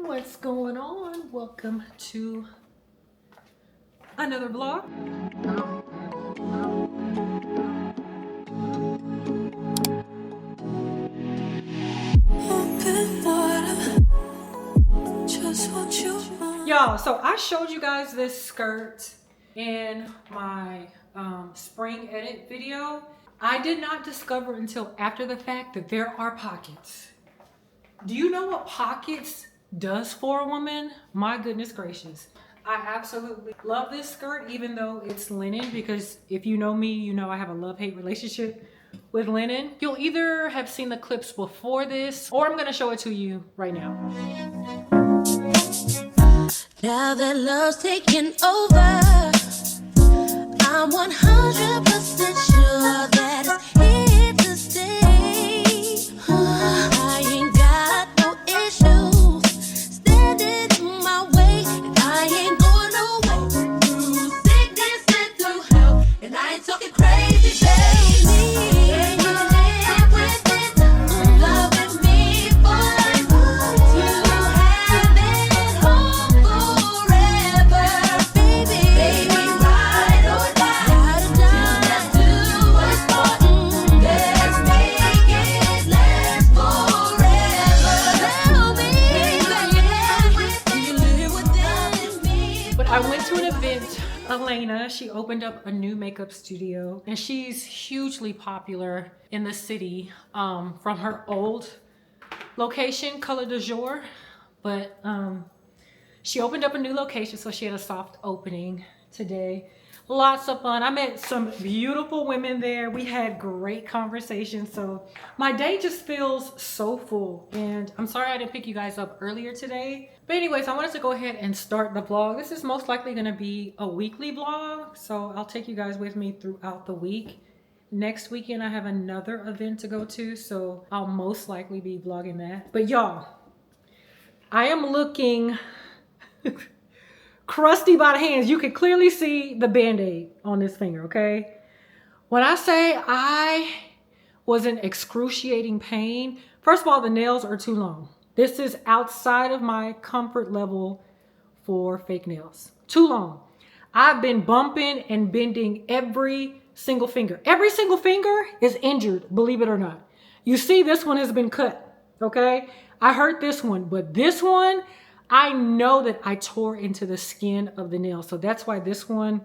What's going on? Welcome to another vlog. Y'all, so I showed you guys this skirt in my spring edit video. I did not discover until after the fact that there are pockets. Do you know what pockets does for a woman? My goodness gracious. I absolutely love this skirt, even though it's linen, because if you know me, you know I have a love-hate relationship with linen. You'll either have seen the clips before this, or I'm gonna show it to you right now. Now that love's taking over, I'm 100% sure that it's here to stay. I ain't got no issues standing in my way, and I ain't going nowhere through sickness and through health, and I ain't talking crazy, baby. Can you live with it? Loving me for life, to have it home forever, baby. Baby, ride or die, just do what's important. Let's make it last forever. Tell me, baby, do you live within me? But I went to an event. Elena, she opened up a new makeup studio, and she's hugely popular in the city from her old location, Color du Jour. But she opened up a new location, so she had a soft opening today. Lots of fun. I met some beautiful women there. We had great conversations. So my day just feels so full. And I'm sorry I didn't pick you guys up earlier today. But anyways, I wanted to go ahead and start the vlog. This is most likely going to be a weekly vlog. So I'll take you guys with me throughout the week. Next weekend, I have another event to go to. So I'll most likely be vlogging that. But y'all, I am looking crusty by the hands. You can clearly see the band-aid on this finger, okay? When I say I was in excruciating pain, first of all, the nails are too long. This is outside of my comfort level for fake nails. Too long. I've been bumping and bending every single finger. Every single finger is injured, believe it or not. You see, this one has been cut, okay? I hurt this one, but this one, I know that I tore into the skin of the nail. So that's why this one,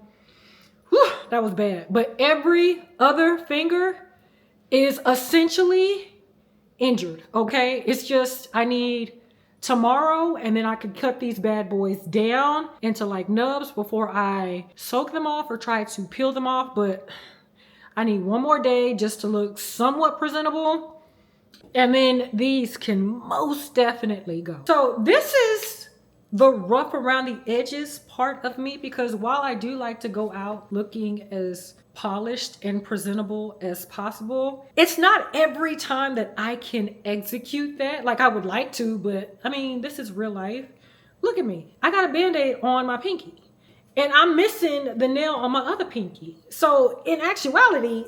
whew, that was bad. But every other finger is essentially injured, okay? It's just, I need tomorrow, and then I could cut these bad boys down into like nubs before I soak them off or try to peel them off. But I need one more day just to look somewhat presentable. And then these can most definitely go. So this is the rough around the edges part of me, because while I do like to go out looking as polished and presentable as possible, it's not every time that I can execute that. Like I would like to, but I mean, this is real life. Look at me. I got a band-aid on my pinky, and I'm missing the nail on my other pinky. So in actuality,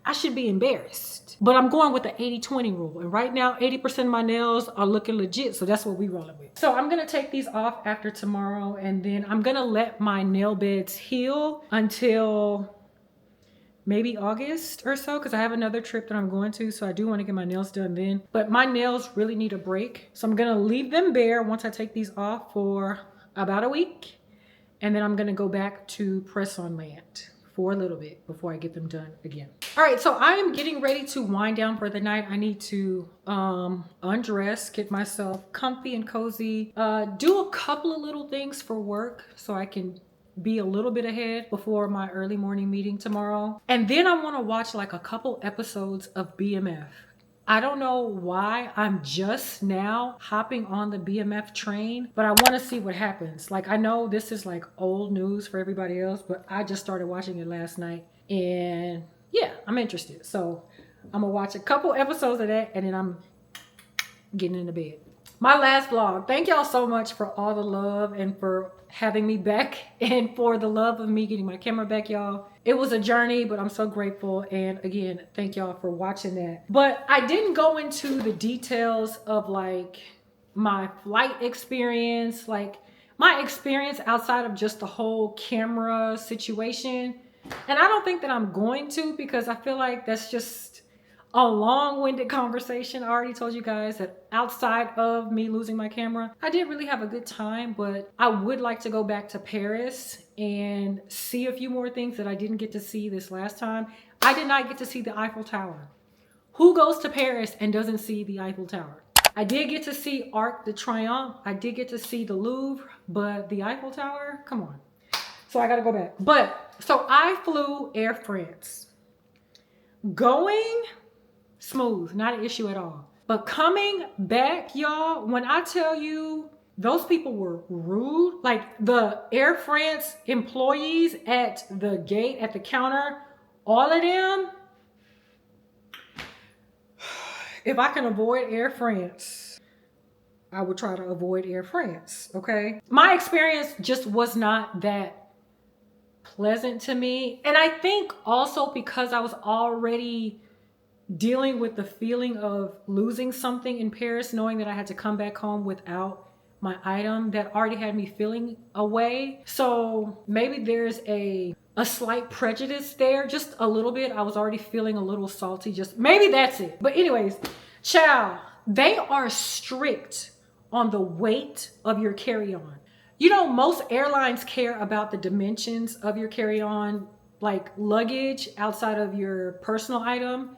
I should be embarrassed. But I'm going with the 80-20 rule. And right now, 80% of my nails are looking legit. So that's what we rolling with. So I'm going to take these off after tomorrow. And then I'm going to let my nail beds heal until maybe August or so, because I have another trip that I'm going to. So I do want to get my nails done then. But my nails really need a break. So I'm going to leave them bare once I take these off for about a week. And then I'm going to go back to press on land for a little bit before I get them done again. All right, so I am getting ready to wind down for the night. I need to undress, get myself comfy and cozy, do a couple of little things for work so I can be a little bit ahead before my early morning meeting tomorrow. And then I want to watch like a couple episodes of BMF. I don't know why I'm just now hopping on the BMF train, but I want to see what happens. Like, I know this is like old news for everybody else, but I just started watching it last night, and yeah, I'm interested. So I'm gonna watch a couple episodes of that, and then I'm getting into bed. My last vlog. Thank y'all so much for all the love and for having me back, and for the love of me getting my camera back, y'all. It was a journey, but I'm so grateful. And again, thank y'all for watching that. But I didn't go into the details of like my flight experience, like my experience outside of just the whole camera situation. And I don't think that I'm going to, because I feel like that's just a long-winded conversation. I already told you guys that outside of me losing my camera, I did really have a good time, but I would like to go back to Paris and see a few more things that I didn't get to see this last time. I did not get to see the Eiffel Tower. Who goes to Paris and doesn't see the Eiffel Tower? I did get to see Arc de Triomphe. I did get to see the Louvre, but the Eiffel Tower, come on. So I gotta go back. But, so I flew Air France. Going, smooth, not an issue at all. But coming back, y'all, when I tell you those people were rude, like the Air France employees at the gate, at the counter, all of them, if I can avoid Air France, I would try to avoid Air France, okay? My experience just was not that pleasant to me. And I think also because I was already dealing with the feeling of losing something in Paris, knowing that I had to come back home without my item, that already had me feeling away. So maybe there's a slight prejudice there, just a little bit. I was already feeling a little salty, just maybe that's it. But anyways, child, they are strict on the weight of your carry-on. You know, most airlines care about the dimensions of your carry-on, like luggage outside of your personal item.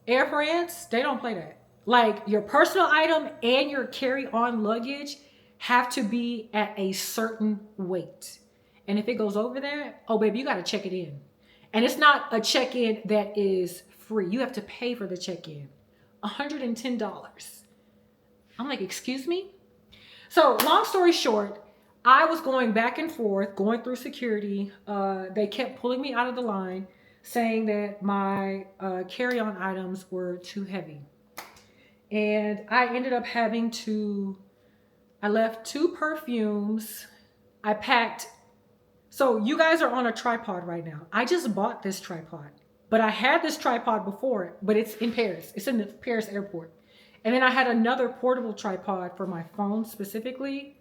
Air France, they don't play that. Like your personal item and your carry-on luggage have to be at a certain weight. And if it goes over there, oh baby, you got to check it in. And it's not a check-in that is free. You have to pay for the check-in. $110. I'm like, excuse me? So long story short, I was going back and forth, going through security. They kept pulling me out of the line, saying that my carry-on items were too heavy. And I ended up having to, I left 2 perfumes. I packed, so you guys are on a tripod right now. I just bought this tripod, but I had this tripod before, but it's in Paris. It's in the Paris airport. And then I had another portable tripod for my phone specifically.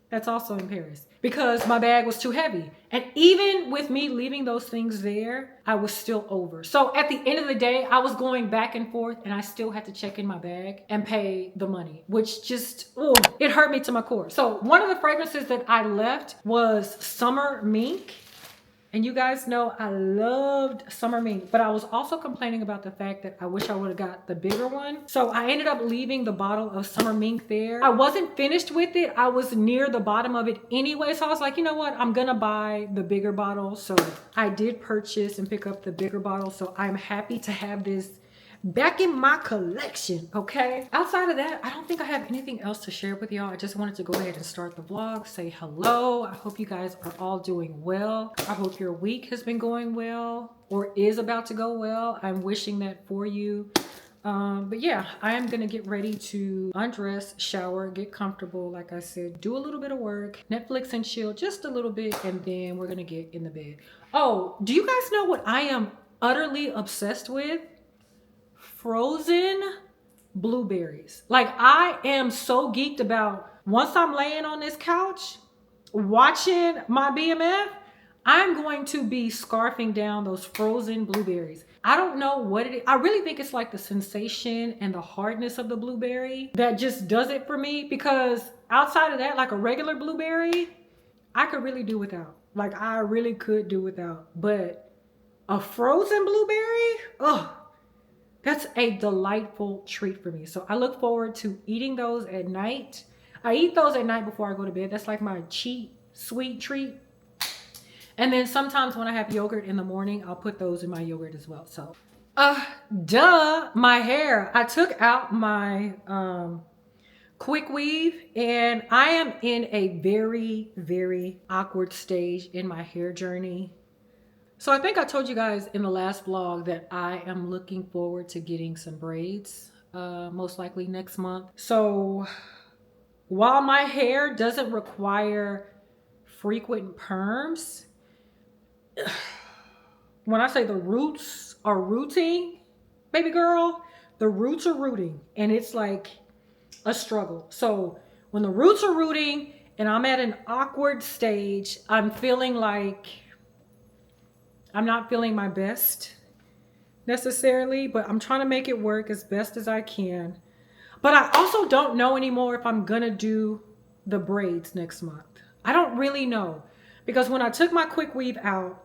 That's also in Paris because my bag was too heavy. And even with me leaving those things there, I was still over. So at the end of the day, I was going back and forth and I still had to check in my bag and pay the money, which just, oh, it hurt me to my core. So one of the fragrances that I left was Summer Mink. And you guys know I loved Summer Mink, but I was also complaining about the fact that I wish I would have got the bigger one. So I ended up leaving the bottle of Summer Mink there. I wasn't finished with it. I was near the bottom of it anyway. So I was like, you know what? I'm gonna buy the bigger bottle. So I did purchase and pick up the bigger bottle. So I'm happy to have this back in my collection, okay? Outside of that, I don't think I have anything else to share with y'all. I just wanted to go ahead and start the vlog, say hello. I hope you guys are all doing well. I hope your week has been going well or is about to go well. I'm wishing that for you. But yeah, I am gonna get ready to undress, shower, get comfortable, like I said, do a little bit of work, Netflix and chill just a little bit, and then we're gonna get in the bed. Oh, do you guys know what I am utterly obsessed with? Frozen blueberries. Like I am so geeked about, once I'm laying on this couch watching my BMF, I'm going to be scarfing down those frozen blueberries. I don't know what it is. I really think it's like the sensation and the hardness of the blueberry that just does it for me, because outside of that, like a regular blueberry, I could really do without. Like I really could do without. But a frozen blueberry, oh, that's a delightful treat for me. So I look forward to eating those at night. I eat those at night before I go to bed. That's like my cheat sweet treat. And then sometimes when I have yogurt in the morning, I'll put those in my yogurt as well. So, my hair. I took out my quick weave and I am in a very, very awkward stage in my hair journey. So I think I told you guys in the last vlog that I am looking forward to getting some braids, most likely next month. So while my hair doesn't require frequent perms, when I say the roots are rooting, baby girl, the roots are rooting and it's like a struggle. So When the roots are rooting and I'm at an awkward stage, I'm feeling like I'm not feeling my best necessarily, but I'm trying to make it work as best as I can. But I also don't know anymore if I'm gonna do the braids next month. I don't really know, because when I took my quick weave out,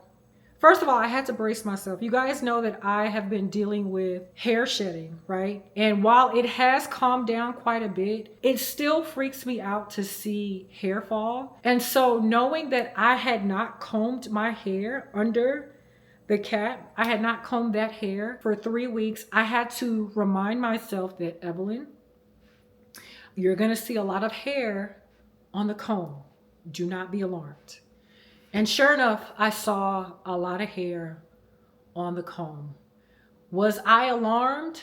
first of all, I had to brace myself. You guys know that I have been dealing with hair shedding, right? And while it has calmed down quite a bit, it still freaks me out to see hair fall. And so knowing that I had not combed my hair under the cap, I had not combed that hair for 3 weeks, I had to remind myself that, Evelyn, you're gonna see a lot of hair on the comb. Do not be alarmed. And sure enough, I saw a lot of hair on the comb. Was I alarmed?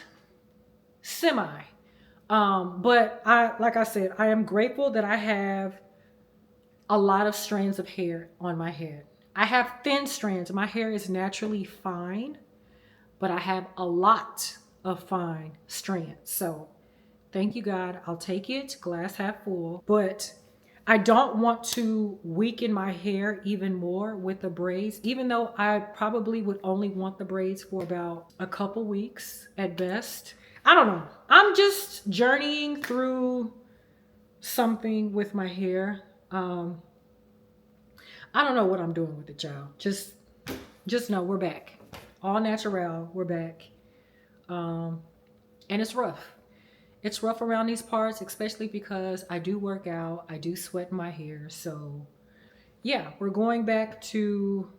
Semi. But like I said, I am grateful that I have a lot of strands of hair on my head. I have thin strands. My hair is naturally fine, but I have a lot of fine strands. So thank you, God. I'll take it, glass half full. But I don't want to weaken my hair even more with the braids, even though I probably would only want the braids for about a couple weeks at best. I don't know. I'm just journeying through something with my hair. I don't know what I'm doing with it, y'all. Just know we're back. All natural, we're back. And it's rough. It's rough around these parts, especially because I do work out. I do sweat my hair. So yeah, we're going back to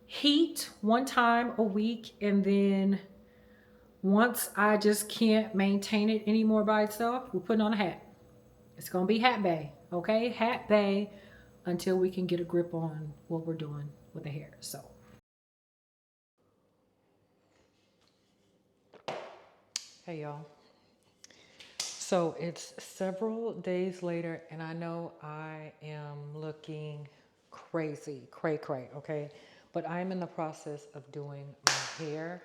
heat one time a week. And then once I just can't maintain it anymore by itself, we're putting on a hat. It's going to be hat bay. Okay. Hat bay until we can get a grip on what we're doing with the hair. So. Hey y'all. So it's several days later, and I know I am looking crazy, cray, okay? But I'm in the process of doing my hair.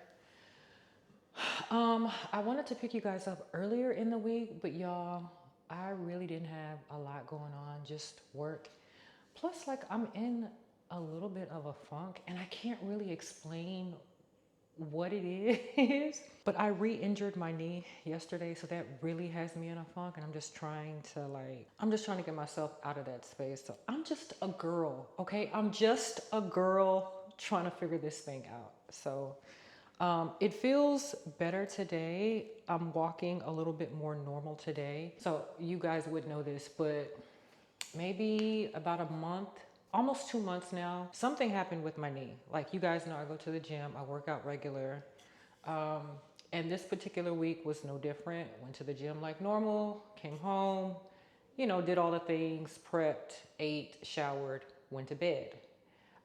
I wanted to pick you guys up earlier in the week, but y'all, I really didn't have a lot going on, just work. Plus, like, I'm in a little bit of a funk, and I can't really explain what it is. But I re-injured my knee yesterday, so that really has me in a funk, and I'm just trying to get myself out of that space. So I'm just a girl, okay? I'm just a girl trying to figure this thing out. So it feels better today. I'm walking a little bit more normal today. So you guys would know this, but maybe about a month, almost 2 months now, something happened with my knee. Like, you guys know, I go to the gym, I work out regular. And this particular week was no different. Went to the gym like normal, came home, did all the things, prepped, ate, showered, went to bed.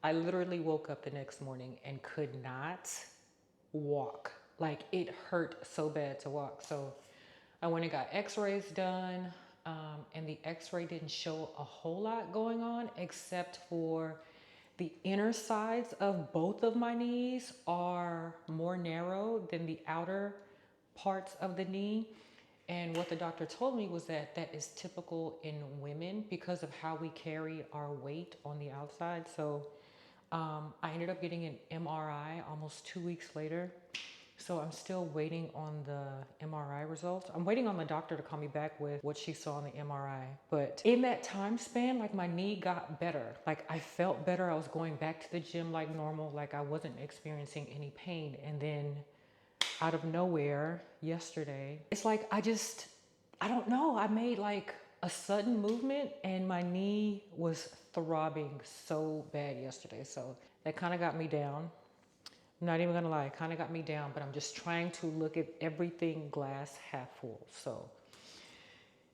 I literally woke up the next morning and could not walk. Like, it hurt so bad to walk. So I went and got x-rays done, and the x-ray didn't show a whole lot going on, except for the inner sides of both of my knees are more narrow than the outer parts of the knee. And what the doctor told me was that that is typical in women because of how we carry our weight on the outside. So I ended up getting an MRI almost 2 weeks later. So I'm still waiting on the MRI results. I'm waiting on the doctor to call me back with what she saw on the MRI. But in that time span, like, my knee got better. Like, I felt better. I was going back to the gym like normal. Like, I wasn't experiencing any pain. And then out of nowhere yesterday, it's like I don't know. I made like a sudden movement and my knee was throbbing so bad yesterday. So that kind of got me down. I'm not even gonna lie, it kind of got me down, but I'm just trying to look at everything glass half full. So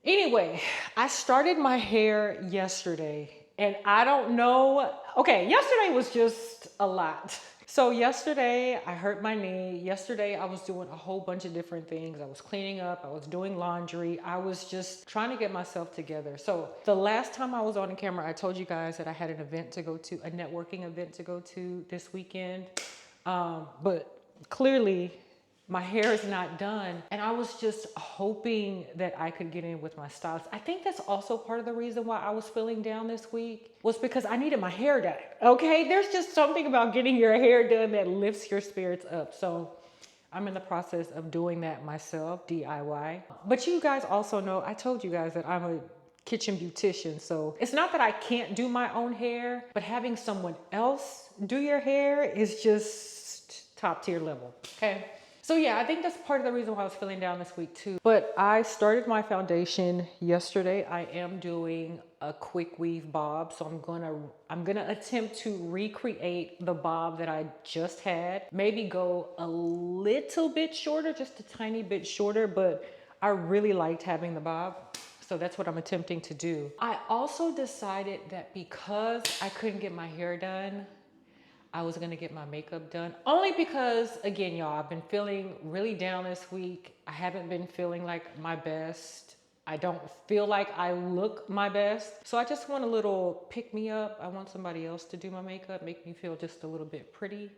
anyway, I started my hair yesterday, and I don't know. Okay, yesterday was just a lot. So yesterday I hurt my knee. Yesterday I was doing a whole bunch of different things. I was cleaning up, I was doing laundry. I was just trying to get myself together. So the last time I was on the camera, I told you guys that I had an event to go to, a networking event to go to this weekend. But clearly my hair is not done. And I was just hoping that I could get in with my stylist. I think that's also part of the reason why I was feeling down this week, was because I needed my hair done. Okay, there's just something about getting your hair done that lifts your spirits up. So I'm in the process of doing that myself, DIY. But you guys also know, I told you guys that I'm a kitchen beautician. So it's not that I can't do my own hair, but having someone else do your hair is just top tier level, okay? So yeah, I think that's part of the reason why I was feeling down this week too. But I started my foundation yesterday. I am doing a quick weave bob. So I'm gonna attempt to recreate the bob that I just had. Maybe go a little bit shorter, just a tiny bit shorter, but I really liked having the bob. So that's what I'm attempting to do. I also decided that because I couldn't get my hair done, I was gonna get my makeup done. Only because, again, y'all, I've been feeling really down this week. I haven't been feeling like my best. I don't feel like I look my best. So I just want a little pick me up. I want somebody else to do my makeup, make me feel just a little bit pretty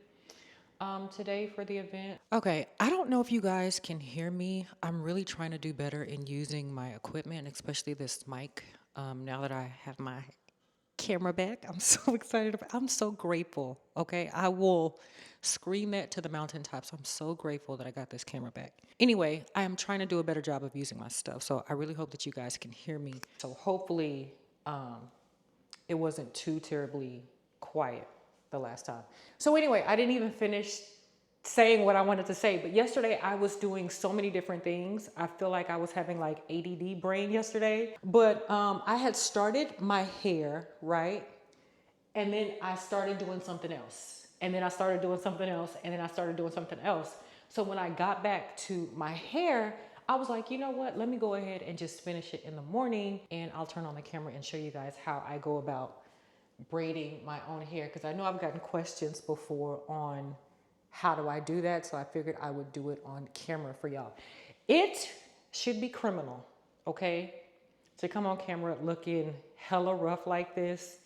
today for the event. Okay, I don't know if you guys can hear me. I'm really trying to do better in using my equipment, especially this mic. Now that I have my camera back, I'm so excited. I'm so grateful. Okay, I will scream that to the mountaintops. I'm so grateful that I got this camera back. Anyway, I am trying to do a better job of using my stuff. So I really hope that you guys can hear me. So hopefully it wasn't too terribly quiet the last time. So anyway, I didn't even finish saying what I wanted to say, but yesterday I was doing so many different things. I feel like I was having like ADD brain yesterday, but I had started my hair, right? And then I started doing something else. And then I started doing something else. And then I started doing something else. So when I got back to my hair, I was like, you know what? Let me go ahead and just finish it in the morning, and I'll turn on the camera and show you guys how I go about braiding my own hair. Because I know I've gotten questions before on how do I do that. So I figured I would do it on camera for y'all. It should be criminal, okay, to come on camera looking hella rough like this.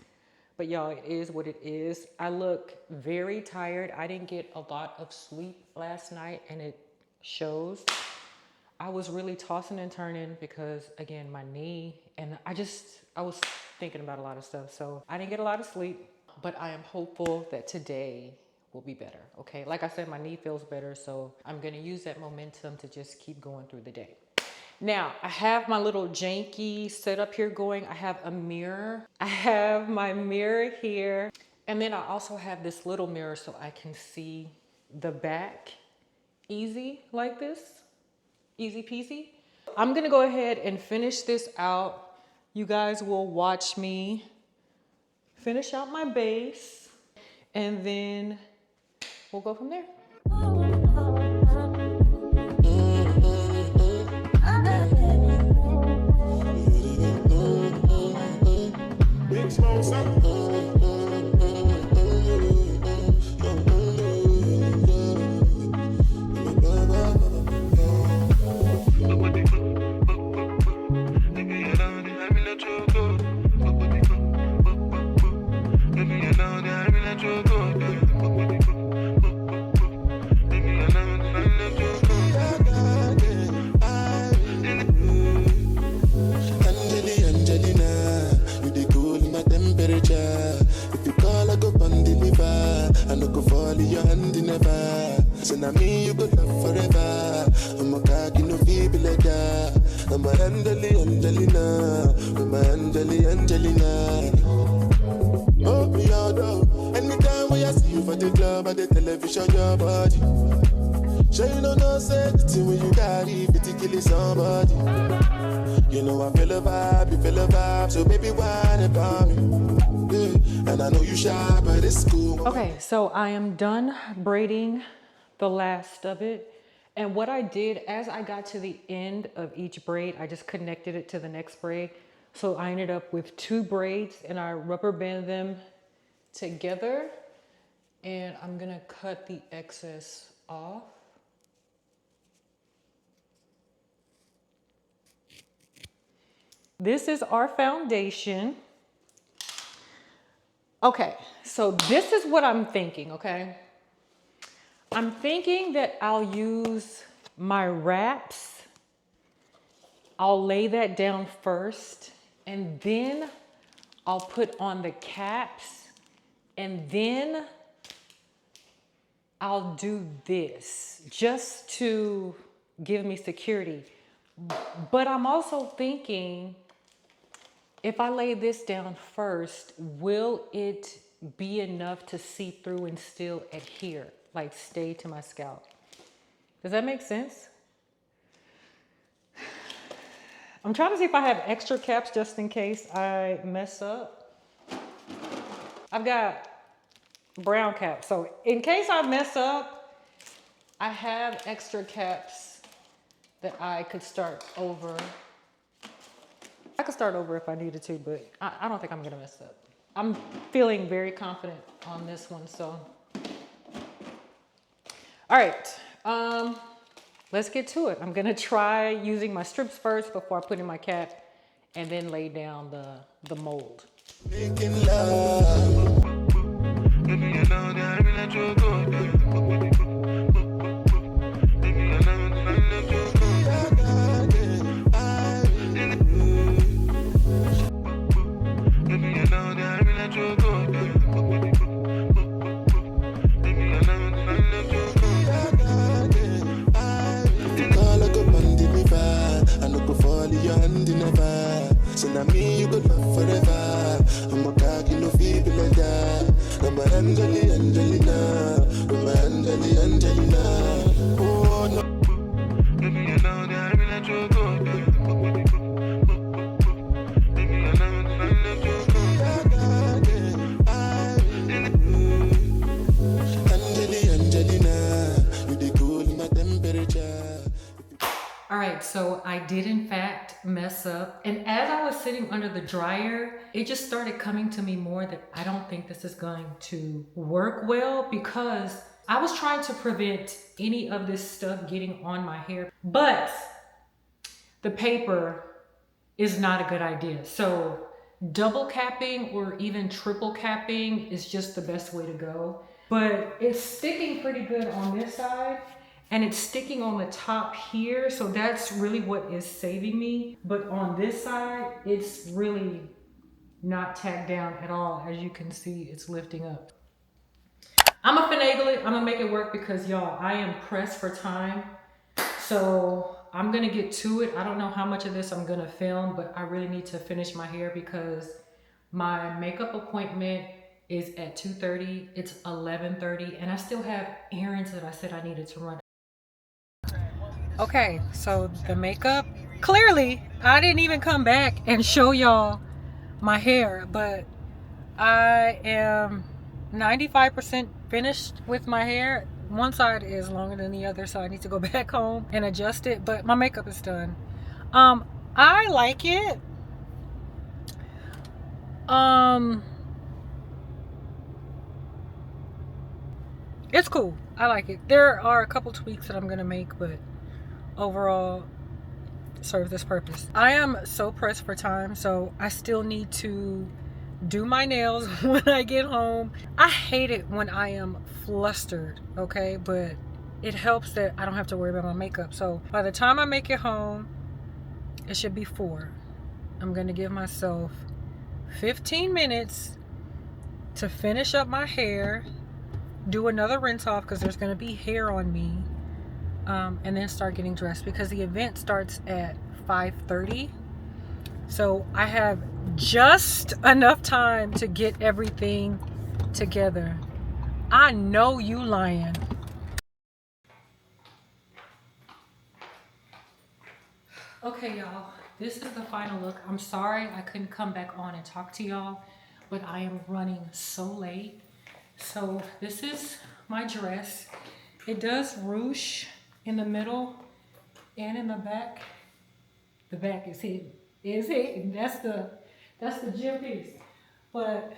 But y'all, it is what it is. I look very tired. I didn't get a lot of sleep last night, and it shows. I was really tossing and turning because, again, my knee, and I was thinking about a lot of stuff. So I didn't get a lot of sleep, but I am hopeful that today will be better, okay? Like I said, my knee feels better, so I'm gonna use that momentum to just keep going through the day. Now, I have my little janky setup here going. I have a mirror. I have my mirror here. And then I also have this little mirror so I can see the back easy like this. Easy peasy. I'm gonna go ahead and finish this out. You guys will watch me finish out my base, and then we'll go from there. Big smoke, so now me you go love forever. I'm a cocky no people like that. I'm a Angelina. I'm a Angelina. Oh, me out though. Anytime when I see you for the club or the television, your body. Sure you don't know safety when you got it, particularly somebody. You know I feel a vibe, you feel a vibe, so baby whine about me. Yeah. And I know you shy, but it's cool. Okay, so I am done braiding the last of it. And what I did, as I got to the end of each braid, I just connected it to the next braid. So I ended up with 2 braids, and I rubber band them together. And I'm gonna cut the excess off. This is our foundation. Okay, so this is what I'm thinking, okay? I'm thinking that I'll use my wraps. I'll lay that down first, and then I'll put on the caps, and then I'll do this just to give me security. But I'm also thinking, if I lay this down first, will it be enough to see through and still adhere, like stay to my scalp? Does that make sense? I'm trying to see if I have extra caps just in case I mess up. I've got brown caps, so in case I mess up, I have extra caps that I could start over. I could start over if I needed to, but I don't think I'm gonna mess up. I'm feeling very confident on this one, so. All right, let's get to it. I'm gonna try using my strips first before I put in my cap and then lay down the mold. Making love. So now me you could love forever. I'm a cocky no feel like that. I'm a Angelina. I'm a Angelina. Oh no. Baby, you know that I'm in a joke. Baby, you know that I'm in a joke. Angelina, you the cool in my temperature. All right, so I did in fact mess up. And as I was sitting under the dryer, it just started coming to me more that I don't think this is going to work well, because I was trying to prevent any of this stuff getting on my hair, but the paper is not a good idea. So double capping or even triple capping is just the best way to go. But it's sticking pretty good on this side, and it's sticking on the top here, so that's really what is saving me. But on this side, it's really not tacked down at all. As you can see, it's lifting up. I'm gonna finagle it, I'm gonna make it work, because y'all, I am pressed for time. So I'm gonna get to it. I don't know how much of this I'm gonna film, but I really need to finish my hair because my makeup appointment is at 2:30, it's 11:30, and I still have errands that I said I needed to run. Okay, so the makeup, clearly I didn't even come back and show y'all my hair, but I am 95% finished with my hair. One side is longer than the other, so I need to go back home and adjust it, but my makeup is done. I like it. It's cool. I like it. There are a couple tweaks that I'm gonna make, but overall serve this purpose. I am so pressed for time, so I still need to do my nails when I get home. I hate it when I am flustered, okay? But it helps that I don't have to worry about my makeup. So by the time I make it home, it should be 4. I'm gonna give myself 15 minutes to finish up my hair, do another rinse off because there's gonna be hair on me, and then start getting dressed because the event starts at 5:30. So I have just enough time to get everything together. I know you lying. Okay, y'all, this is the final look. I'm sorry I couldn't come back on and talk to y'all, but I am running so late. So this is my dress. It does ruche in the middle and in the back. The back is hidden. It's hidden. That's the gym piece. But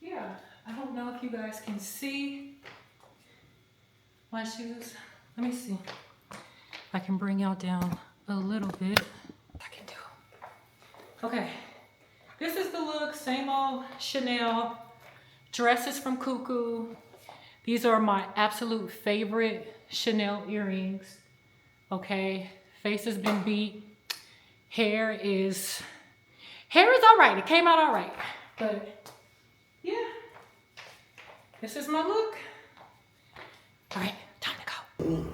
yeah, I don't know if you guys can see my shoes. Let me see if I can bring y'all down a little bit. I can do. Okay, this is the look. Same old Chanel. Dresses from Cuckoo. These are my absolute favorite Chanel earrings. Okay, face has been beat. Hair is all right. It came out all right. But yeah, this is my look. All right, time to go.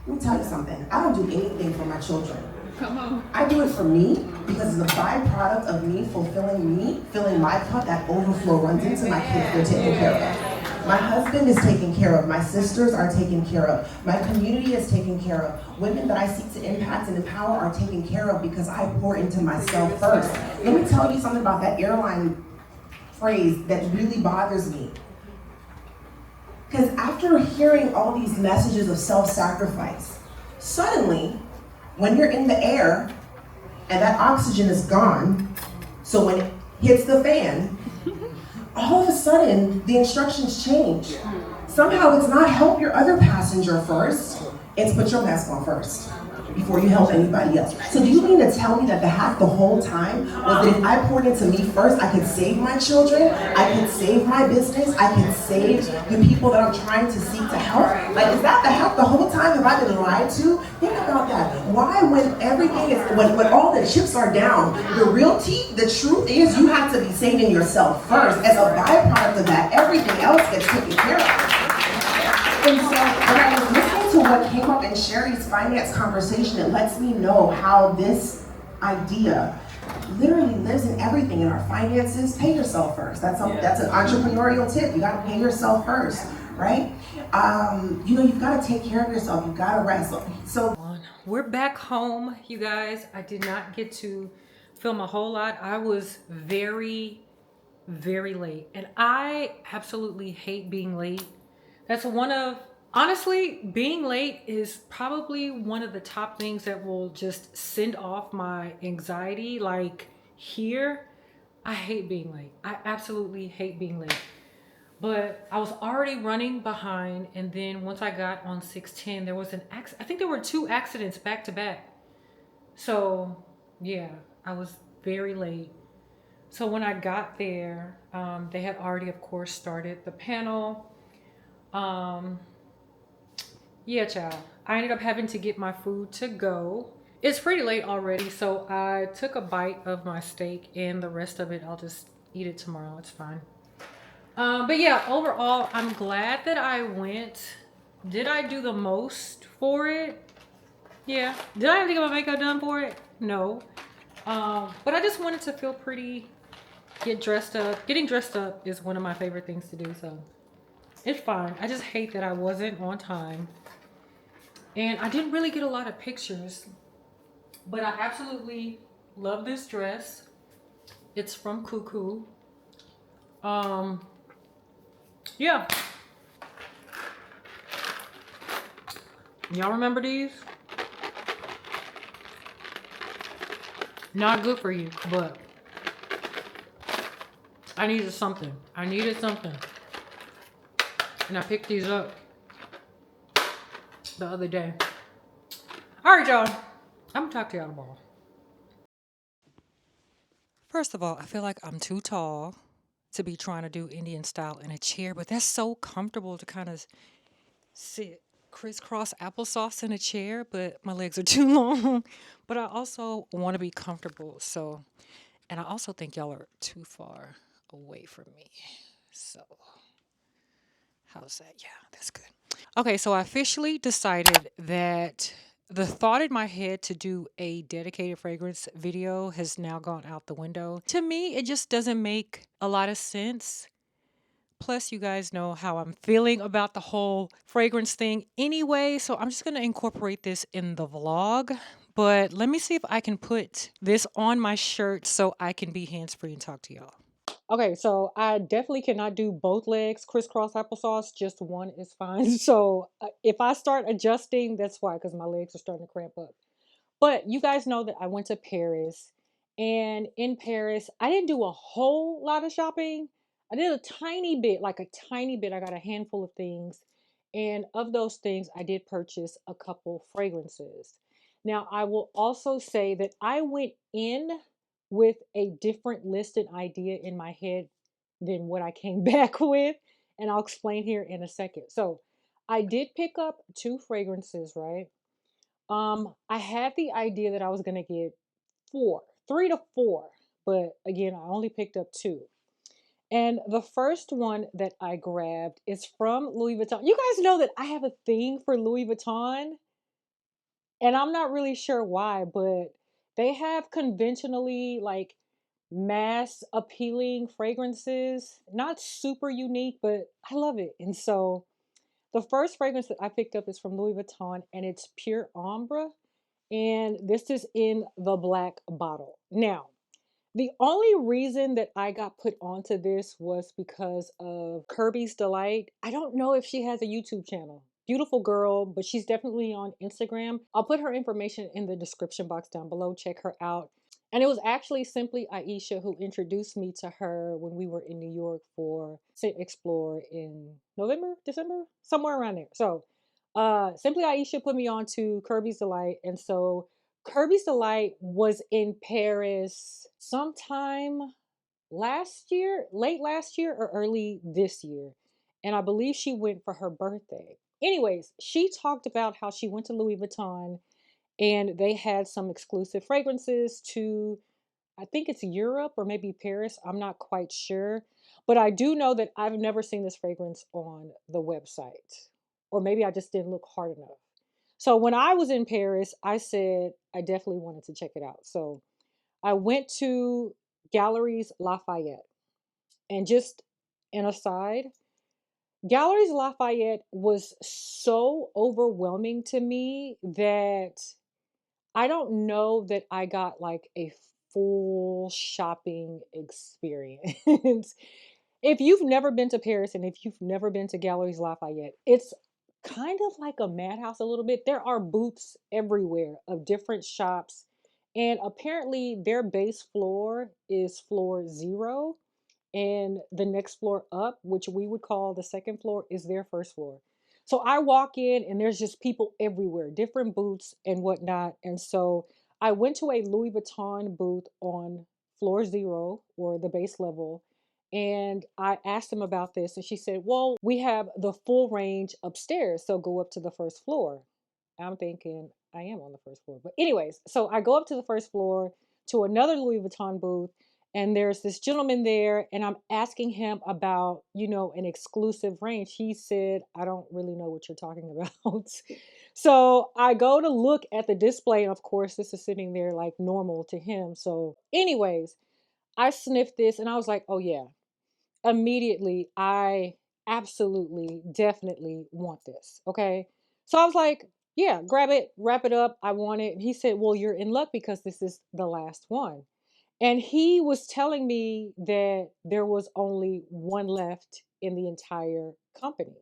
Let me tell you something. I don't do anything for my children. Come on. I do it for me because it's a byproduct of me fulfilling me, filling my cup. That overflow runs into my kids. They're taken care of. My husband is taken care of. My sisters are taken care of. My community is taken care of. Women that I seek to impact and empower are taken care of because I pour into myself first. Let me tell you something about that airline phrase that really bothers me. Because after hearing all these messages of self-sacrifice, suddenly, when you're in the air and that oxygen is gone, so when it hits the fan, all of a sudden the instructions change. Somehow it's not help your other passenger first, it's put your mask on first before you help anybody else. So do you mean to tell me that the whole time was that if I poured into me first, I could save my children, I could save my business, I could save the people that I'm trying to seek to help? Like, is that the help the whole time? Have I been lied to? Think about that. Why, when everything is, when all the chips are down, the truth is you have to be saving yourself first. As a byproduct of that, everything else gets taken care of. And so when I was listening to what came up in Sherry's finance conversation, it lets me know how this idea literally lives in everything in our finances. Pay yourself first. That's an entrepreneurial tip. You got to pay yourself first, right? You've got to take care of yourself. You've got to rest. So we're back home, you guys. I did not get to film a whole lot. I was very, very late, and I absolutely hate being late. That's honestly, being late is probably one of the top things that will just send off my anxiety. Like here, I hate being late. I absolutely hate being late. But I was already running behind, and then once I got on 610, there was an accident. I think there were 2 accidents back to back. So yeah, I was very late. So when I got there, they had already, of course, started the panel. Um, yeah, child. I ended up having to get my food to go. It's pretty late already, so I took a bite of my steak, and the rest of it, I'll just eat it tomorrow. It's fine. But yeah, overall, I'm glad that I went. Did I do the most for it? Yeah. Did I have to get my makeup done for it? No. But I just wanted to feel pretty, get dressed up. Getting dressed up is one of my favorite things to do, so it's fine. I just hate that I wasn't on time. And I didn't really get a lot of pictures, but I absolutely love this dress. It's from Cuckoo. Yeah. Y'all remember these? Not good for you, but I needed something. And I picked these up the other day. All right, y'all. I'm gonna talk to y'all tomorrow. First of all, I feel like I'm too tall to be trying to do Indian style in a chair, but that's so comfortable to kind of sit crisscross applesauce in a chair, but my legs are too long. But I also want to be comfortable, so, and I also think y'all are too far away from me. So, how's that? Yeah, that's good. Okay, so I officially decided that the thought in my head to do a dedicated fragrance video has now gone out the window. To me, it just doesn't make a lot of sense. Plus, you guys know how I'm feeling about the whole fragrance thing anyway, so I'm just gonna incorporate this in the vlog. But let me see if I can put this on my shirt so I can be hands-free and talk to y'all. Okay, so I definitely cannot do both legs crisscross applesauce. Just one is fine. So if I start adjusting, that's why, because my legs are starting to cramp up. But you guys know that I went to Paris, and in Paris, I didn't do a whole lot of shopping. I did a tiny bit, like a tiny bit. I got a handful of things. And of those things, I did purchase a couple fragrances. Now, I will also say that I went in with a different listed idea in my head than what I came back with. and I'll explain here in a second. So I did pick up two fragrances, right? I had the idea that I was gonna get four, three to four, but again, I only picked up two. And the first one that I grabbed is from Louis Vuitton. You guys know that I have a thing for Louis Vuitton, and I'm not really sure why, but they have conventionally like mass appealing fragrances, not super unique, but I love it. And so the first fragrance that I picked up is from Louis Vuitton, and it's Pure Ombre, and this is in the black bottle. Now, the only reason that I got put onto this was because of Kirby's Delight. I don't know if she has a YouTube channel. Beautiful girl, but she's definitely on Instagram. I'll put her information in the description box down below. Check her out. And it was actually simply Aisha who introduced me to her when we were in New York for Sit Explore in November, December, somewhere around there. So, simply Aisha put me on to Kirby's Delight, and so Kirby's Delight was in Paris sometime last year, late last year or early this year. And I believe she went for her birthday. Anyways, she talked about how she went to Louis Vuitton and they had some exclusive fragrances to, I think it's Europe or maybe Paris. I'm not quite sure. But I do know that I've never seen this fragrance on the website. Or maybe I just didn't look hard enough. So when I was in Paris, I said I definitely wanted to check it out. So I went to Galleries Lafayette. And just an aside, Galleries Lafayette was so overwhelming to me that I don't know that I got like a full shopping experience. If you've never been to Paris and if you've never been to Galeries Lafayette, it's kind of like a madhouse a little bit. There are booths everywhere of different shops. And apparently, their base floor is floor zero. And the next floor up, which we would call the second floor, is their first floor. So I walk in and there's just people everywhere, different booths and whatnot. And so I went to a Louis Vuitton booth on floor zero or the base level. And I asked them about this, and she said, well, we have the full range upstairs. So go up to the first floor. I'm thinking, I am on the first floor. But, anyways, so I go up to the first floor to another Louis Vuitton booth, and there's this gentleman there, and I'm asking him about, an exclusive range. He said, I don't really know what you're talking about. So I go to look at the display, and of course, this is sitting there like normal to him. So, anyways, I sniffed this and I was like, oh, yeah, immediately, I absolutely, definitely want this. Okay. So I was like, yeah, grab it, wrap it up. I want it. And he said, well, you're in luck because this is the last one. And he was telling me that there was only one left in the entire company.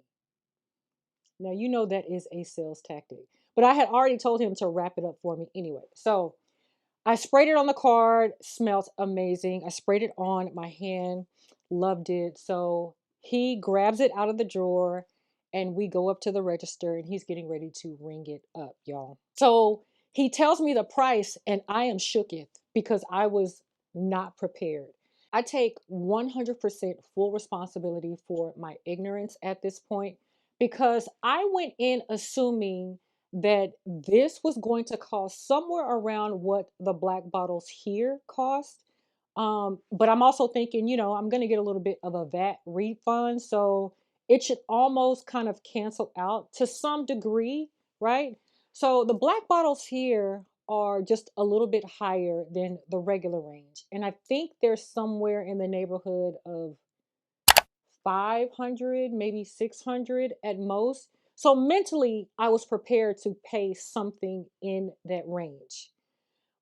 Now, that is a sales tactic, but I had already told him to wrap it up for me anyway. So I sprayed it on the card, smelled amazing. I sprayed it on my hand, loved it. So he grabs it out of the drawer and we go up to the register and he's getting ready to ring it up, y'all. So he tells me the price and I am shooketh because I was not prepared. I take 100% full responsibility for my ignorance at this point because I went in assuming that this was going to cost somewhere around what the black bottles here cost. But I'm also thinking, I'm going to get a little bit of a VAT refund. So it should almost kind of cancel out to some degree, right? So the black bottles here are just a little bit higher than the regular range. And I think they're somewhere in the neighborhood of 500, maybe 600 at most. So mentally, I was prepared to pay something in that range.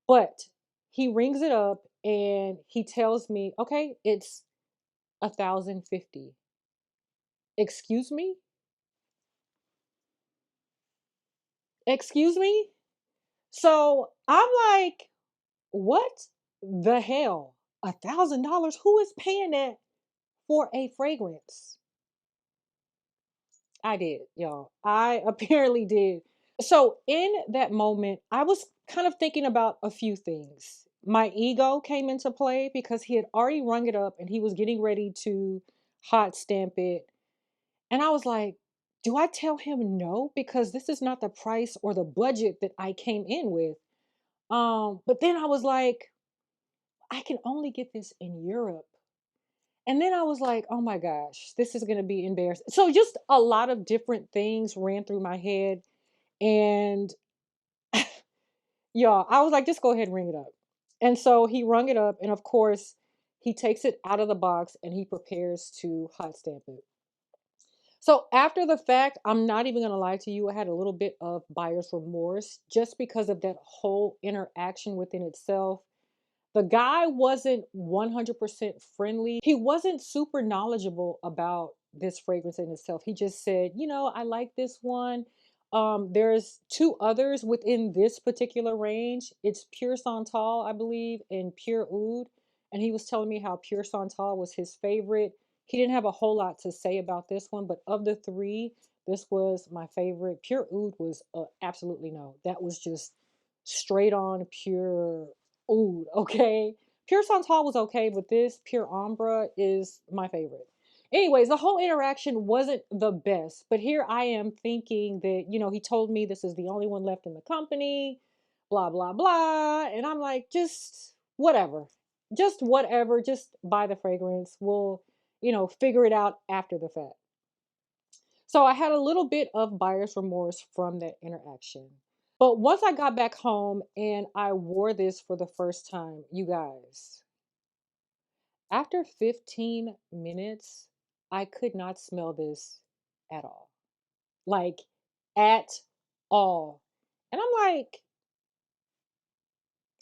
But he rings it up and he tells me, okay, it's 1,050. Excuse me? Excuse me? So I'm like, what the hell? $1,000? Who is paying that for a fragrance? I did, y'all. I apparently did. So in that moment, I was kind of thinking about a few things. My ego came into play because he had already rung it up and he was getting ready to hot stamp it. And I was like, do I tell him no? Because this is not the price or the budget that I came in with. But then I was like, I can only get this in Europe. And then I was like, oh my gosh, this is going to be embarrassing. So just a lot of different things ran through my head. And y'all, I was like, just go ahead and ring it up. And so he rung it up. And of course, he takes it out of the box and he prepares to hot stamp it. So after the fact, I'm not even going to lie to you. I had a little bit of buyer's remorse just because of that whole interaction within itself. The guy wasn't 100% friendly. He wasn't super knowledgeable about this fragrance in itself. He just said, I like this one. There's two others within this particular range. It's Pure Santal, I believe, and Pure Oud. And he was telling me how Pure Santal was his favorite. He didn't have a whole lot to say about this one, but of the three, this was my favorite. Pure Oud was absolutely no. That was just straight on pure oud, okay? Pure Santal was okay, but this Pure Ombre is my favorite. Anyways, the whole interaction wasn't the best, but here I am thinking that, he told me this is the only one left in the company, blah, blah, blah. And I'm like, just whatever. Just whatever. Just buy the fragrance. We'll, figure it out after the fact. So I had a little bit of buyer's remorse from that interaction. But once I got back home and I wore this for the first time, you guys, after 15 minutes, I could not smell this at all. Like, at all. And I'm like,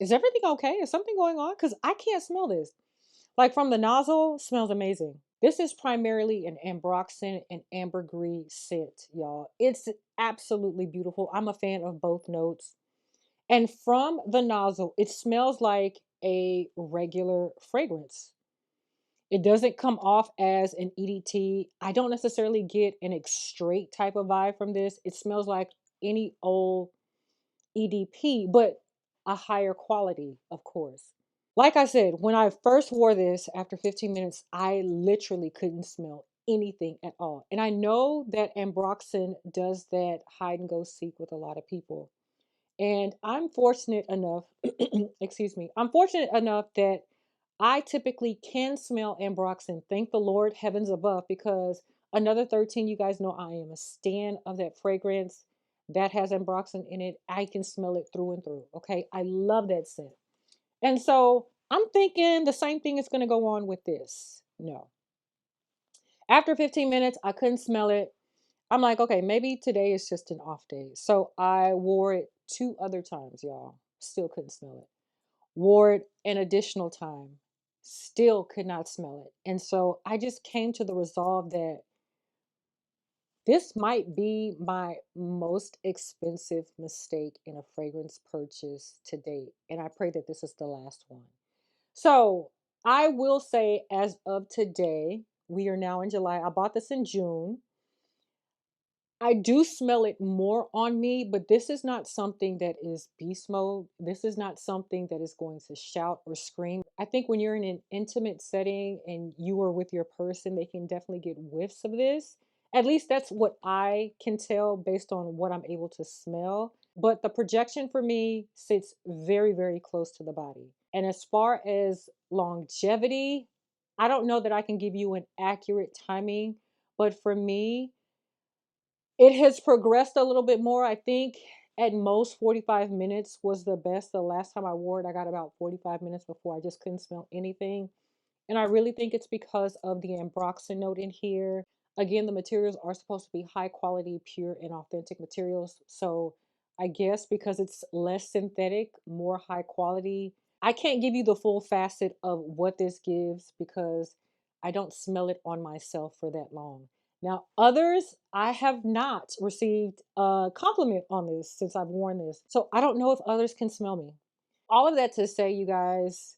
is everything okay? Is something going on? Because I can't smell this. Like, from the nozzle, smells amazing. This is primarily an ambroxan and ambergris scent, y'all. It's absolutely beautiful. I'm a fan of both notes. And from the nozzle, it smells like a regular fragrance. It doesn't come off as an EDT. I don't necessarily get an extrait type of vibe from this. It smells like any old EDP, but a higher quality, of course. Like I said, when I first wore this after 15 minutes, I literally couldn't smell anything at all. And I know that ambroxan does that hide and go seek with a lot of people. And I'm fortunate enough, excuse me, I'm fortunate enough that I typically can smell ambroxan. Thank the Lord, heavens above, because another 13, you guys know I am a stan of that fragrance that has ambroxan in it. I can smell it through and through. Okay. I love that scent. And so I'm thinking the same thing is going to go on with this. No. After 15 minutes, I couldn't smell it. I'm like, okay, maybe today is just an off day. So I wore it two other times, y'all. Still couldn't smell it. Wore it an additional time. Still could not smell it. And so I just came to the resolve that this might be my most expensive mistake in a fragrance purchase to date. And I pray that this is the last one. So I will say, as of today, we are now in July. I bought this in June. I do smell it more on me, but this is not something that is beast mode. This is not something that is going to shout or scream. I think when you're in an intimate setting and you are with your person, they can definitely get whiffs of this. At least that's what I can tell based on what I'm able to smell. But the projection for me sits very, very close to the body. And as far as longevity, I don't know that I can give you an accurate timing, but for me, it has progressed a little bit more. I think at most 45 minutes was the best. The last time I wore it, I got about 45 minutes before I just couldn't smell anything. And I really think it's because of the ambroxan note in here. Again, the materials are supposed to be high quality, pure, and authentic materials. So I guess because it's less synthetic, more high quality, I can't give you the full facet of what this gives because I don't smell it on myself for that long. Now, others, I have not received a compliment on this since I've worn this. So I don't know if others can smell me. All of that to say, you guys,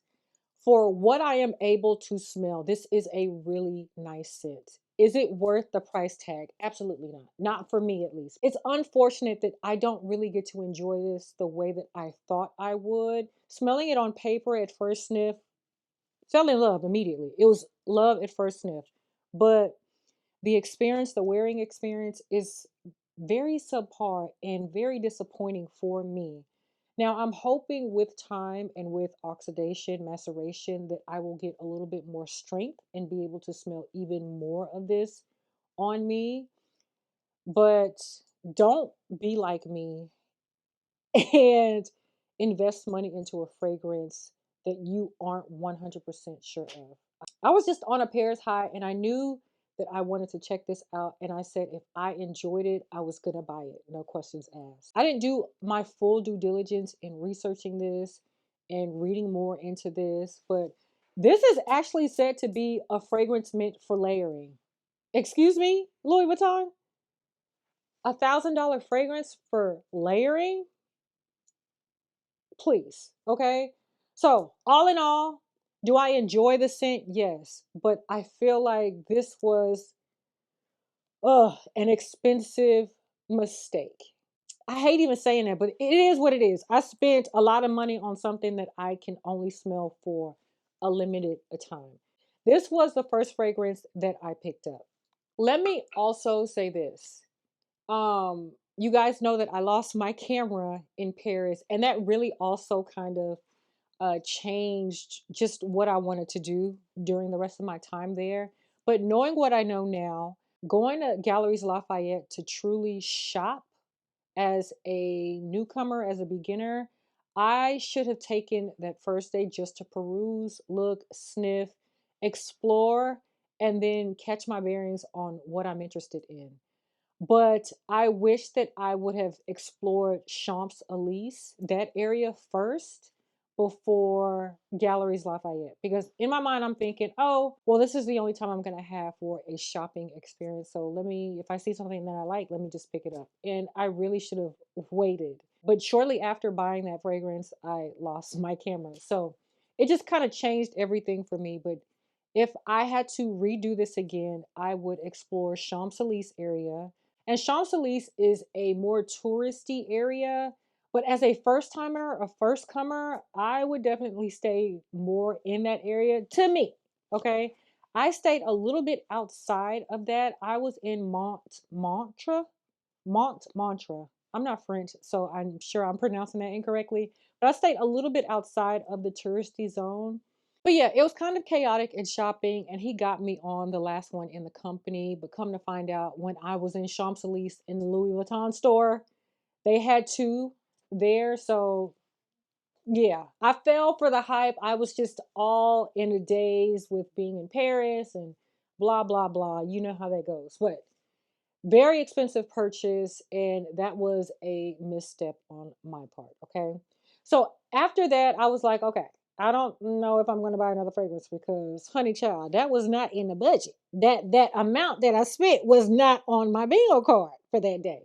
for what I am able to smell, this is a really nice scent. Is it worth the price tag? Absolutely not. Not for me, at least. It's unfortunate that I don't really get to enjoy this the way that I thought I would. Smelling it on paper at first sniff, fell in love immediately. It was love at first sniff. But The experience, the wearing experience is very subpar and very disappointing for me. Now, I'm hoping with time and with oxidation, maceration, that I will get a little bit more strength and be able to smell even more of this on me. But don't be like me and invest money into a fragrance that you aren't 100% sure of. I was just on a Paris high and I knew that I wanted to check this out. And I said, if I enjoyed it, I was going to buy it. No questions asked. I didn't do my full due diligence in researching this and reading more into this, but this is actually said to be a fragrance meant for layering. Excuse me, Louis Vuitton? $1,000 fragrance for layering? Please. Okay. So, all in all, do I enjoy the scent? Yes. But I feel like this was an expensive mistake. I hate even saying that, but it is what it is. I spent a lot of money on something that I can only smell for a limited a time. This was the first fragrance that I picked up. Let me also say this. You guys know that I lost my camera in Paris, and that really also kind of changed just what I wanted to do during the rest of my time there. But knowing what I know now, going to Galleries Lafayette to truly shop as a newcomer, as a beginner, I should have taken that first day just to peruse, look, sniff, explore, and then catch my bearings on what I'm interested in. But I wish that I would have explored Champs Élysées, that area first before Galleries Lafayette. Because in my mind, I'm thinking, oh, well, this is the only time I'm going to have for a shopping experience. So let me, if I see something that I like, let me just pick it up. And I really should have waited. But shortly after buying that fragrance, I lost my camera. So it just kind of changed everything for me. But if I had to redo this again, I would explore Champs Élysées area, and Champs Élysées is a more touristy area. But as a first timer, a first comer, I would definitely stay more in that area to me. Okay. I stayed a little bit outside of that. I was in Montmartre. I'm not French, so I'm sure I'm pronouncing that incorrectly. But I stayed a little bit outside of the touristy zone. But yeah, it was kind of chaotic in shopping, and he got me on the last one in the company. But come to find out, when I was in Champs Elysees in the Louis Vuitton store, they had two there. So yeah, I fell for the hype. I was just all in a daze with being in Paris and blah, blah, blah. You know how that goes. But very expensive purchase, and that was a misstep on my part. Okay. So after that, I was like, okay, I don't know if I'm going to buy another fragrance because, honey child, that was not in the budget. That amount that I spent was not on my bingo card for that day.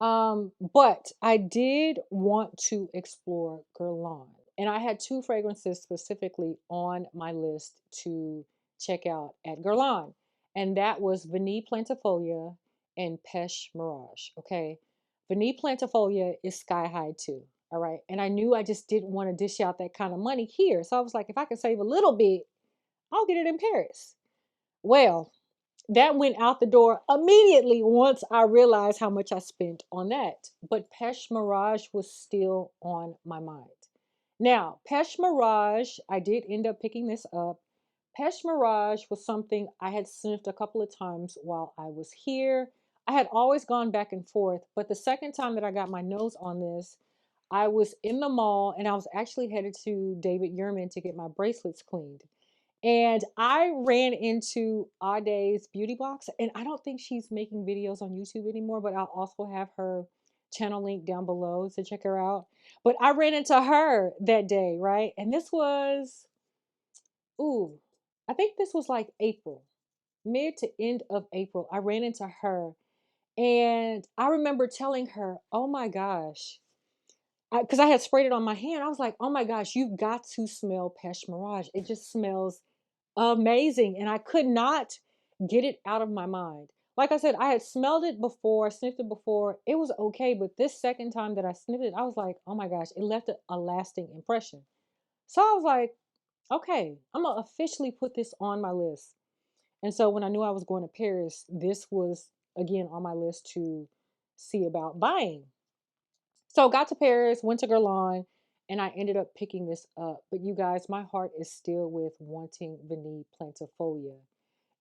But I did want to explore Guerlain, and I had two fragrances specifically on my list to check out at Guerlain, and that was Vanille Plantifolia and Peche Mirage. Okay, Vanille Plantifolia is sky high too. All right, and I knew I just didn't want to dish out that kind of money here, so I was like, if I could save a little bit, I'll get it in Paris. Well, that went out the door immediately once I realized how much I spent on that. But Peche Mirage was still on my mind. Now, Peche Mirage, I did end up picking this up. Peche Mirage was something I had sniffed a couple of times while I was here. I had always gone back and forth, but the second time that I got my nose on this, I was in the mall and I was actually headed to David Yurman to get my bracelets cleaned. And I ran into Ade's Beauty Box, and I don't think she's making videos on YouTube anymore, but I'll also have her channel link down below to check her out. But I ran into her that day, right? And this was, ooh, I think this was like April, mid to end of April. I ran into her, and I remember telling her, oh my gosh, because I had sprayed it on my hand. I was like, oh my gosh, you've got to smell Peche Mirage. It just smells amazing. And I could not get it out of my mind. Like I said, I had smelled it before, sniffed it before. It was okay. But this second time that I sniffed it, I was like, oh my gosh, it left a lasting impression. So I was like, okay, I'm going to officially put this on my list. And so when I knew I was going to Paris, this was again on my list to see about buying. So got to Paris, went to Guerlain, and I ended up picking this up. But you guys, my heart is still with wanting Vanille Plantifolia.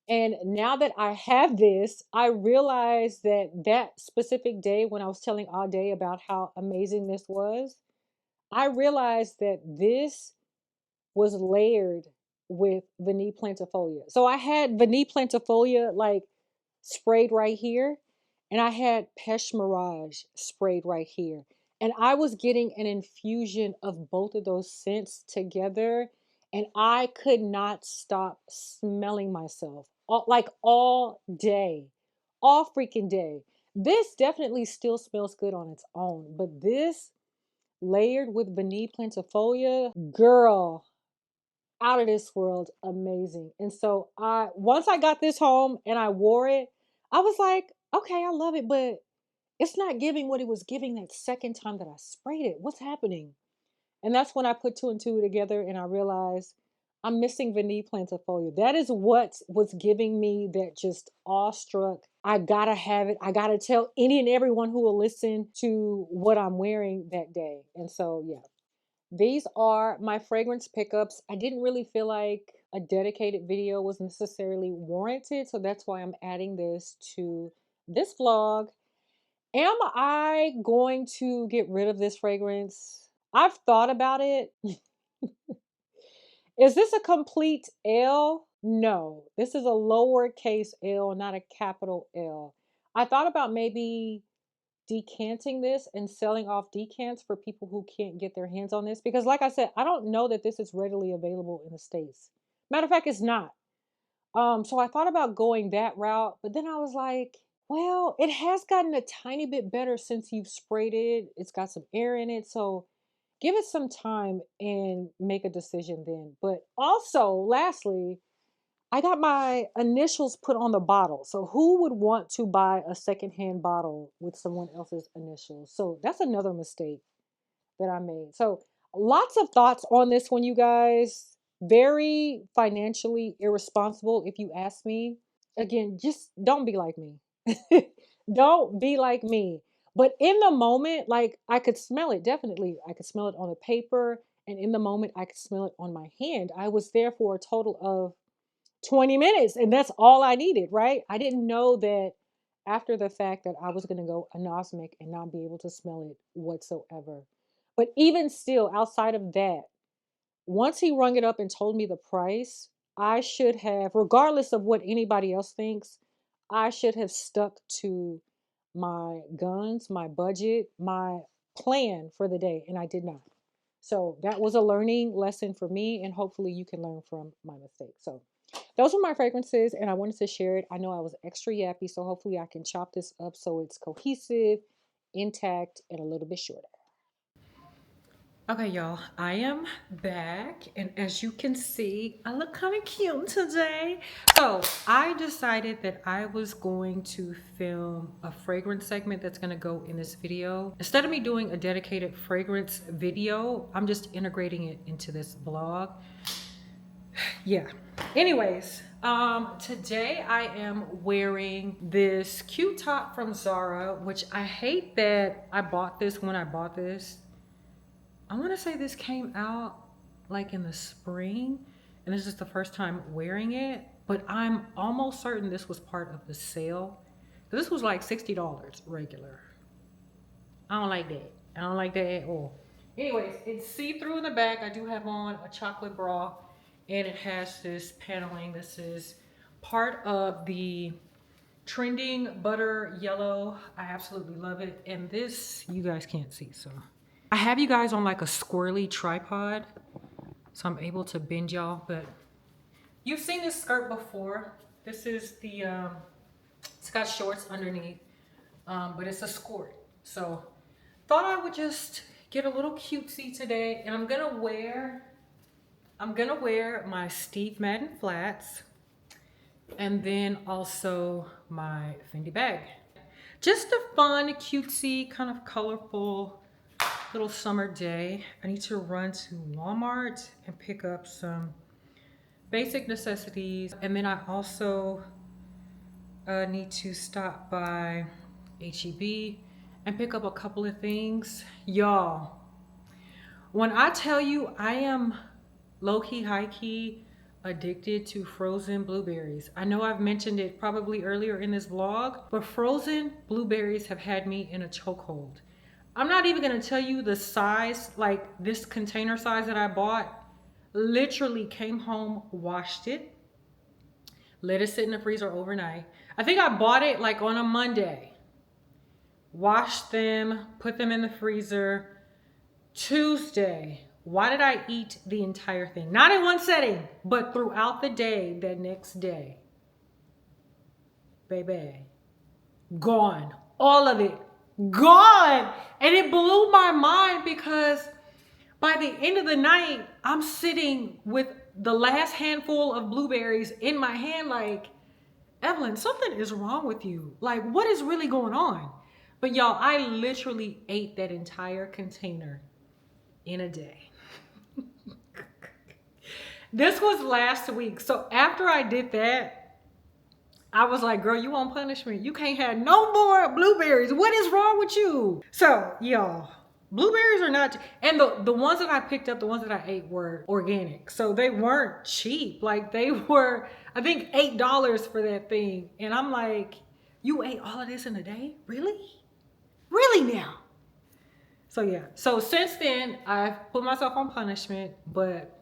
And now that I have this, I realized that that specific day when I was telling all day about how amazing this was, I realized that this was layered with Vanille Plantifolia. So I had Vanille Plantifolia like sprayed right here, and I had Peche Mirage sprayed right here. And I was getting an infusion of both of those scents together, and I could not stop smelling myself like all day, all freaking day. This definitely still smells good on its own, but this layered with Vanille Plantifolia, girl, out of this world amazing. And so I once I got this home and I wore it, I was like, okay, I love it, but it's not giving what it was giving that second time that I sprayed it. What's happening? And that's when I put two and two together and I realized I'm missing Vanille Plantifolia. That is what was giving me that just awestruck. I gotta have it. I gotta tell any and everyone who will listen to what I'm wearing that day. And so, yeah, these are my fragrance pickups. I didn't really feel like a dedicated video was necessarily warranted, so that's why I'm adding this to this vlog. Am I going to get rid of this fragrance? I've thought about it. Is this a complete L? No, this is a lowercase L, not a capital L. I thought about maybe decanting this and selling off decants for people who can't get their hands on this, because like I said, I don't know that this is readily available in the States. Matter of fact, it's not. So I thought about going that route, but then I was like, well, it has gotten a tiny bit better since you've sprayed it. It's got some air in it, so give it some time and make a decision then. But also, lastly, I got my initials put on the bottle. So who would want to buy a secondhand bottle with someone else's initials? So that's another mistake that I made. So lots of thoughts on this one, you guys. Very financially irresponsible, if you ask me. Again, just don't be like me. Don't be like me. But in the moment, like I could smell it, definitely. I could smell it on the paper. And in the moment, I could smell it on my hand. I was there for a total of 20 minutes and that's all I needed, right? I didn't know that after the fact that I was going to go anosmic and not be able to smell it whatsoever. But even still, outside of that, once he rung it up and told me the price, I should have, regardless of what anybody else thinks, I should have stuck to my guns, my budget, my plan for the day, and I did not. So that was a learning lesson for me, and hopefully you can learn from my mistakes. So those were my fragrances, and I wanted to share it. I know I was extra yappy, so hopefully I can chop this up so it's cohesive, intact, and a little bit shorter. Okay, y'all, I am back, and as you can see, I look kind of cute today. So I decided that I was going to film a fragrance segment that's going to go in this video. Instead of me doing a dedicated fragrance video, I'm just integrating it into this vlog. Yeah. Anyways, today I am wearing this cute top from Zara, which I hate that I bought this when I bought this. I want to say this came out like in the spring, and this is the first time wearing it, but I'm almost certain this was part of the sale. This was like $60 regular. I don't like that. I don't like that at all. Anyways, it's see-through in the back. I do have on a chocolate bra, and it has this paneling. This is part of the trending butter yellow. I absolutely love it. And this, you guys can't see, so I have you guys on like a squirrely tripod, so I'm able to bend y'all, but you've seen this skirt before. This is the, it's got shorts underneath, but it's a skirt. So thought I would just get a little cutesy today, and I'm gonna wear my Steve Madden flats, and then also my Fendi bag. Just a fun, cutesy, kind of colorful little summer day. I need to run to Walmart and pick up some basic necessities. And then I also need to stop by HEB and pick up a couple of things. Y'all, when I tell you I am low-key, high-key addicted to frozen blueberries. I know I've mentioned it probably earlier in this vlog, but frozen blueberries have had me in a chokehold. I'm not even gonna tell you the size, like this container size that I bought. Literally came home, washed it, let it sit in the freezer overnight. I think I bought it like on a Monday. Washed them, put them in the freezer. Tuesday, why did I eat the entire thing? Not in one setting, but throughout the day, that next day. Baby, gone. All of it, gone. And it blew my mind because by the end of the night, I'm sitting with the last handful of blueberries in my hand like, Evelyn, something is wrong with you. Like, what is really going on? But y'all, I literally ate that entire container in a day. This was last week. So after I did that, I was like, girl, you want punishment? You can't have no more blueberries. What is wrong with you? So y'all, blueberries are not, and the ones that I picked up, the ones that I ate were organic. So they weren't cheap. Like they were, I think $8 for that thing. And I'm like, you ate all of this in a day? Really? Really now? So yeah, so since then I've put myself on punishment, but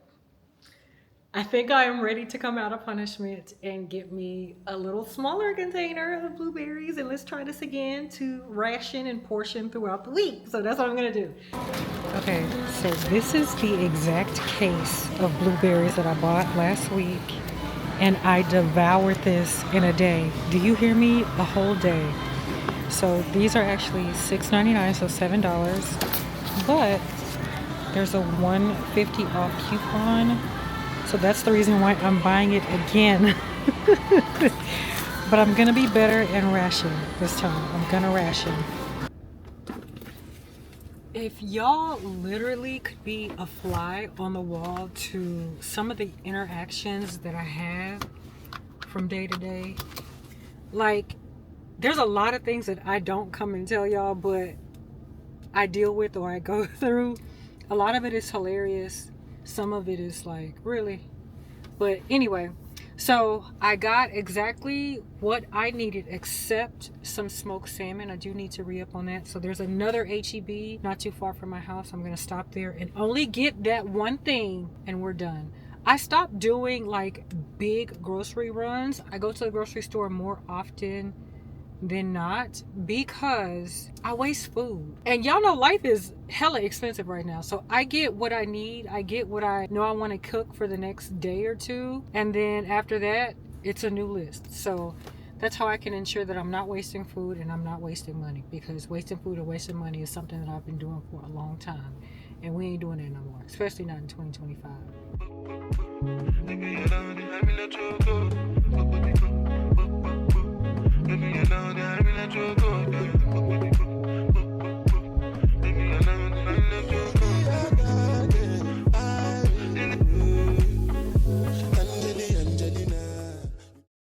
I think I am ready to come out of punishment and get me a little smaller container of blueberries, and let's try this again to ration and portion throughout the week. So that's what I'm gonna do. Okay, so this is the exact case of blueberries that I bought last week, and I devoured this in a day. Do you hear me? A whole day. So these are actually $6.99, so $7, but there's a $1.50 off coupon. So that's the reason why I'm buying it again. But I'm gonna be better and ration this time. I'm gonna ration. If y'all literally could be a fly on the wall to some of the interactions that I have from day to day, like, there's a lot of things that I don't come and tell y'all, but I deal with or I go through. A lot of it is hilarious. Some of it is like, really? But anyway, so I got exactly what I needed except some smoked salmon. I do need to re-up on that. So there's another HEB not too far from my house. I'm going to stop there and only get that one thing and we're done. I stopped doing like big grocery runs. I go to the grocery store more often than not because I waste food, and y'all know life is hella expensive right now. So I get what I need, I get what I know I want to cook for the next day or two, and then after that it's a new list. So that's how I can ensure that I'm not wasting food and I'm not wasting money, because wasting food or wasting money is something that I've been doing for a long time, and we ain't doing it no more, especially not in 2025.